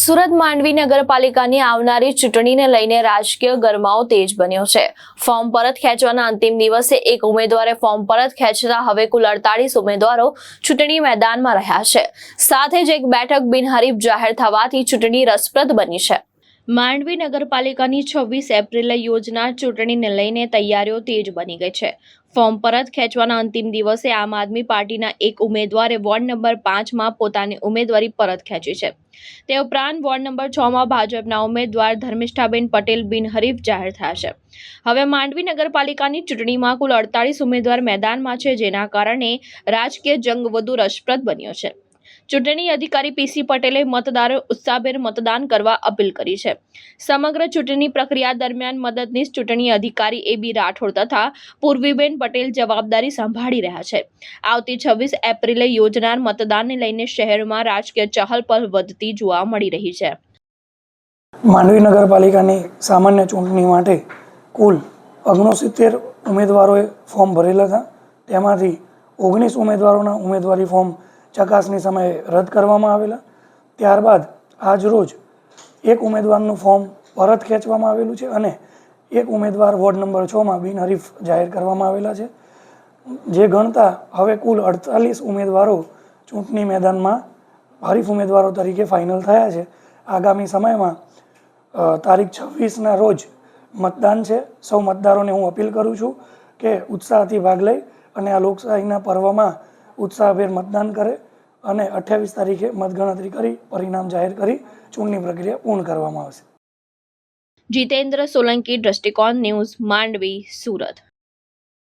સુરત માંડવી નગરપાલિકાની આવનારી ચૂંટણીને લઈને રાજકીય ગરમાવો તેજ બન્યો છે। ફોર્મ પરત ખેંચવાના અંતિમ દિવસે એક ઉમેદવારે ફોર્મ પરત ખેંચતા હવે કુલ 48 ઉમેદવારો ચૂંટણી મેદાનમાં રહ્યા છે। સાથે જ એક બેઠક બિનહરીફ જાહેર થવાથી ચૂંટણી રસપ્રદ બની છે। માંડવી નગરપાલિકાની 26 એપ્રિલે યોજનાર ચૂંટણીને લઈને તૈયારીઓ તેજ બની ગઈ છે। ફોર્મ પરત ખેંચવાના અંતિમ દિવસે આમ આદમી પાર્ટીના એક ઉમેદવારે વોર્ડ નંબર 5માં પોતાની ઉમેદવારી પરત ખેંચી છે। તે ઉપરાંત વોર્ડ નંબર 6માં ભાજપના ઉમેદવાર ધર્મિષ્ઠાબેન પટેલ બિનહરીફ જાહેર થયા છે। હવે માંડવી નગરપાલિકાની ચૂંટણીમાં કુલ 48 ઉમેદવાર મેદાનમાં છે, જેના કારણે રાજકીય જંગ વધુ રસપ્રદ બન્યો છે। ચૂંટણી અધિકારી પીસી પટેલે મતદારો ઉત્સાહભેર મતદાન કરવા અપીલ કરી છે। સમગ્ર ચૂંટણી પ્રક્રિયા દરમિયાન મદદનીશ ચૂંટણી અધિકારી એબી રાઠોડ તથા પૂર્વીબેન પટેલ જવાબદારી સંભાળી રહ્યા છે। આવતી 26 એપ્રિલે યોજનાર મતદાનને લઈને શહેરમાં રાજકીય ચહલપહલ વધતી જોવા મળી રહી છે। માંડવી નગરપાલિકાની સામાન્ય ચૂંટણી માટે કુલ 69 ઉમેદવારોએ ફોર્મ ભરેલા હતા। તેમાંથી 19 ઉમેદવારોના ઉમેદવારી ફોર્મ ચકાસણી સમયે રદ કરવામાં આવેલા। ત્યારબાદ આજ રોજ એક ઉમેદવારનું ફોર્મ પરત ખેંચવામાં આવેલું છે અને એક ઉમેદવાર વોર્ડ નંબર 6માં બિનહરીફ જાહેર કરવામાં આવેલા છે, જે ગણતા હવે કુલ 48 ઉમેદવારો ચૂંટણી મેદાનમાં હરીફ ઉમેદવારો તરીકે ફાઇનલ થયા છે। આગામી સમયમાં તારીખ 26ના રોજ મતદાન છે। સૌ મતદારોને હું અપીલ કરું છું કે ઉત્સાહથી ભાગ લઈ અને આ લોકશાહીના પર્વમાં ઉત્સાહભેર મતદાન કરે અને 28 તારીખે મતગણતરી કરી પરિણામ જાહેર કરી ચૂંટણી પ્રક્રિયા પૂર્ણ કરવામાં આવશે। જીતેન્દ્ર સોલંકી, દ્રષ્ટિકોણ ન્યૂઝ, માંડવી, સુરત।